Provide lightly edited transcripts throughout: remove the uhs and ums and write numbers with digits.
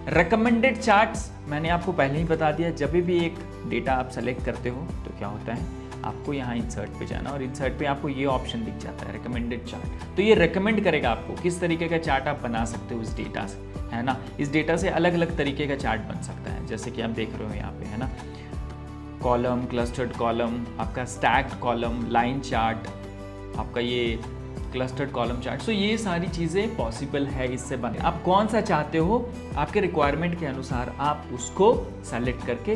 Recommended charts मैंने आपको पहले ही बता दिया, जब भी एक डेटा आप सेलेक्ट करते हो तो क्या होता है, आपको यहाँ इंसर्ट पे जाना और इंसर्ट पे आपको ये ऑप्शन दिख जाता है रिकमेंडेड चार्ट। तो ये रिकमेंड करेगा आपको किस तरीके का चार्ट आप बना सकते हो इस डेटा से, है ना। इस डेटा से अलग अलग तरीके का चार्ट बन सकता है, जैसे कि आप देख रहे हो यहाँ पे, है ना, कॉलम, क्लस्टर्ड कॉलम, आपका स्टैक्ड कॉलम, लाइन चार्ट, आपका ये क्लस्टर्ड कॉलम चार्ट। सो ये सारी चीज़ें पॉसिबल है इससे बने। आप कौन सा चाहते हो, आपके रिक्वायरमेंट के अनुसार आप उसको सेलेक्ट करके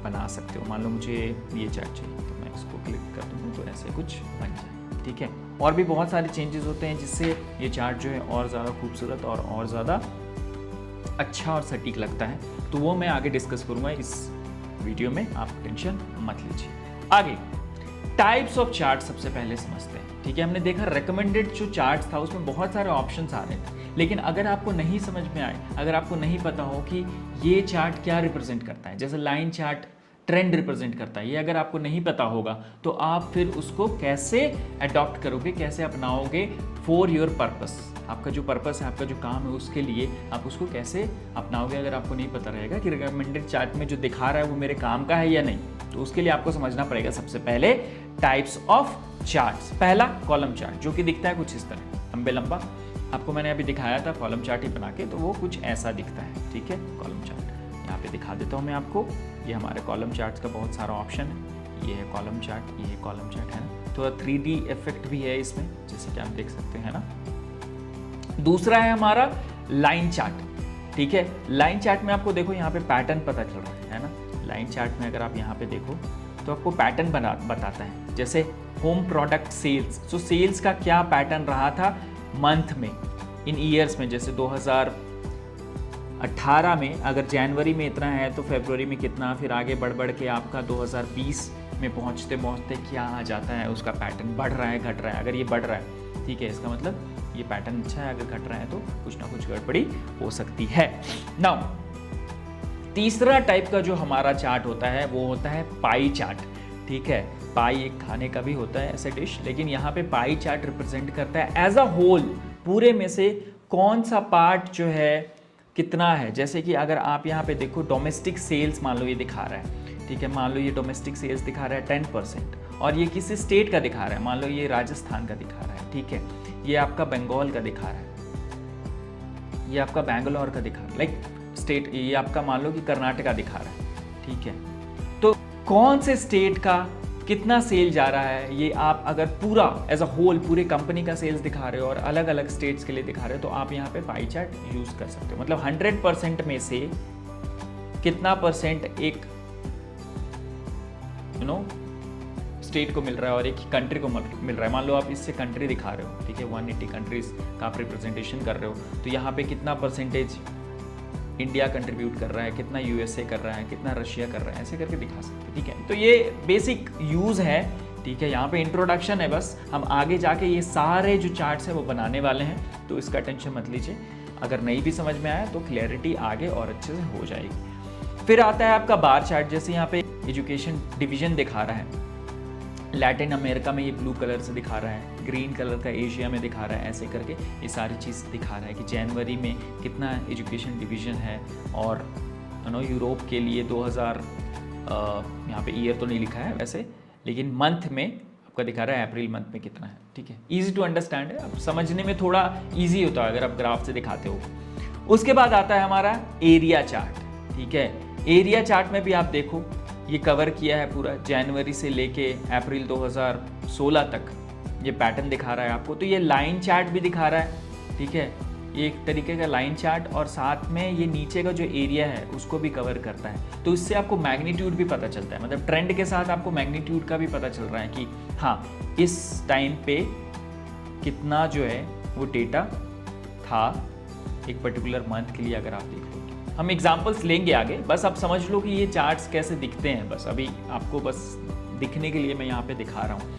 बना सकते हो। मान लो मुझे ये चार्ट चाहिए तो मैं इसको क्लिक कर दूँ तो ऐसे कुछ बन जाए, ठीक है। और भी बहुत सारे चेंजेस होते हैं जिससे ये चार्ट जो है और ज़्यादा खूबसूरत और ज़्यादा अच्छा और सटीक लगता है, तो वो मैं आगे डिस्कस करूँगा इस वीडियो में, आप टेंशन मत लीजिए। आगे टाइप्स ऑफ चार्ट सबसे पहले समझते हैं, ठीक है। हमने देखा रिकमेंडेड जो चार्ट था उसमें बहुत सारे ऑप्शंस आ रहे थे, लेकिन अगर आपको नहीं समझ में आए, अगर आपको नहीं पता हो कि ये चार्ट क्या रिप्रेजेंट करता है, जैसे लाइन चार्ट ट्रेंड रिप्रेजेंट करता है, ये अगर आपको नहीं पता होगा तो आप फिर उसको कैसे अडॉप्ट करोगे, कैसे अपनाओगे फॉर योर पर्पस, आपका जो पर्पस है, आपका जो काम है उसके लिए आप उसको कैसे अपनाओगे, अगर आपको नहीं पता रहेगा कि रिकमेंडेड चार्ट में जो दिखा रहा है वो मेरे काम का है या नहीं। तो उसके लिए आपको समझना पड़ेगा सबसे पहले टाइप्स ऑफ चार्ट्स। पहला कॉलम चार्ट, जो कि दिखता है कुछ इस तरह, लंबे लंबा, आपको मैंने अभी दिखाया था कॉलम चार्ट ही बना के, तो वो कुछ ऐसा दिखता है, ठीक है। कॉलम चार्ट यहाँ पे दिखा देता हूँ मैं आपको, ये हमारे कॉलम चार्ट्स का बहुत सारा ऑप्शन है, ये है कॉलम चार्ट, ये है कॉलम चार्ट, है ना। थोड़ा 3D इफेक्ट भी है इसमें, जैसे कि आप देख सकते हैं ना। दूसरा है हमारा लाइन चार्ट, ठीक है। लाइन चार्ट में आपको देखो यहाँ पे पैटर्न पता चल रहा है ना। लाइन चार्ट में अगर आप यहाँ पे देखो तो आपको पैटर्न बताता है, जैसे home product sales, so sales का क्या पैटर्न रहा था मंथ में, इन ईयर्स में, जैसे 2018 में अगर जनवरी में इतना है तो फरवरी में कितना, फिर आगे बढ़ के आपका 2020 में पहुँचते पहुँचते क्या आ जाता है, उसका पैटर्न बढ़ रहा है घट रहा है। अगर ये बढ़ रहा है, ठीक है, इसका मतलब ये पैटर्न अच्छा है, अगर घट रहा है तो कुछ ना कुछ गड़बड़ी हो सकती है। नाउ तीसरा टाइप का जो हमारा चार्ट होता है वो होता है पाई चार्ट, ठीक है। पाई एक खाने का भी होता है ऐसे डिश, लेकिन यहाँ पे पाई चार्ट रिप्रेजेंट करता है एज अ होल, पूरे में से कौन सा पार्ट जो है कितना है। जैसे कि अगर आप यहाँ पे देखो डोमेस्टिक सेल्स मान लो ये दिखा रहा है, ठीक है, मान लो ये डोमेस्टिक सेल्स दिखा रहा है 10%, और ये किसी स्टेट का दिखा रहा है, मान लो ये राजस्थान का दिखा रहा है, ठीक है, ये आपका बंगाल का दिखा रहा है, ये आपका बैंगलोर का दिखा रहा है, लाइक स्टेट, ये आपका मान लो कि कर्नाटका दिखा रहा है, ठीक है। तो कौन से स्टेट का कितना सेल जा रहा है, ये आप अगर पूरा एज अ होल पूरे कंपनी का सेल्स दिखा रहे हो और अलग अलग स्टेट्स के लिए दिखा रहे हो, तो आप यहाँ पे पाई चार्ट यूज कर सकते हो। मतलब 100% में से कितना परसेंट एक स्टेट को मिल रहा है और एक कंट्री को मिल रहा है। मान लो आप इससे कंट्री दिखा रहे हो, ठीक है, 180 कंट्रीज का आप रिप्रेजेंटेशन कर रहे हो, तो यहाँ पे कितना परसेंटेज इंडिया कंट्रीब्यूट कर रहा है, कितना यूएसए कर रहा है, कितना रशिया कर रहा है, ऐसे करके दिखा सकते हैं, ठीक है। तो ये बेसिक यूज़ है, ठीक है, यहाँ पे इंट्रोडक्शन है बस। हम आगे जाके ये सारे जो चार्ट्स हैं वो बनाने वाले हैं, तो इसका टेंशन मत लीजिए। अगर नहीं भी समझ में आया तो क्लैरिटी आगे और अच्छे से हो जाएगी। फिर आता है आपका बार चार्ट, जैसे यहाँ पे एजुकेशन डिवीजन दिखा रहा है, लैटिन अमेरिका में ये ब्लू कलर से दिखा रहा है, ग्रीन कलर का एशिया में दिखा रहा है, ऐसे करके ये सारी चीज़ दिखा रहा है कि जनवरी में कितना एजुकेशन डिवीज़न है। और यूरोप के लिए 2000, यहाँ पे ईयर तो नहीं लिखा है वैसे, लेकिन मंथ में आपका दिखा रहा है अप्रैल मंथ में कितना है, ठीक है। ईजी टू अंडरस्टैंड है, अब समझने में थोड़ा ईजी होता है अगर आप ग्राफ से दिखाते हो। उसके बाद आता है हमारा एरिया चार्ट, ठीक है। एरिया चार्ट में भी आप देखो ये कवर किया है पूरा जनवरी से लेके अप्रैल 2016 तक, ये पैटर्न दिखा रहा है आपको। तो ये लाइन चार्ट भी दिखा रहा है, ठीक है, ये एक तरीके का लाइन चार्ट, और साथ में ये नीचे का जो एरिया है उसको भी कवर करता है। तो इससे आपको मैग्नीट्यूड भी पता चलता है, मतलब ट्रेंड के साथ आपको मैग्नीट्यूड का भी पता चल रहा है कि हाँ इस टाइम पे कितना जो है वो डेटा था एक पर्टिकुलर मंथ के लिए, अगर आप देख लो। हम एग्जाम्पल्स लेंगे आगे, बस आप समझ लो कि ये चार्ट्स कैसे दिखते हैं, बस अभी आपको बस दिखने के लिए मैं यहाँ पे दिखा रहा हूँ।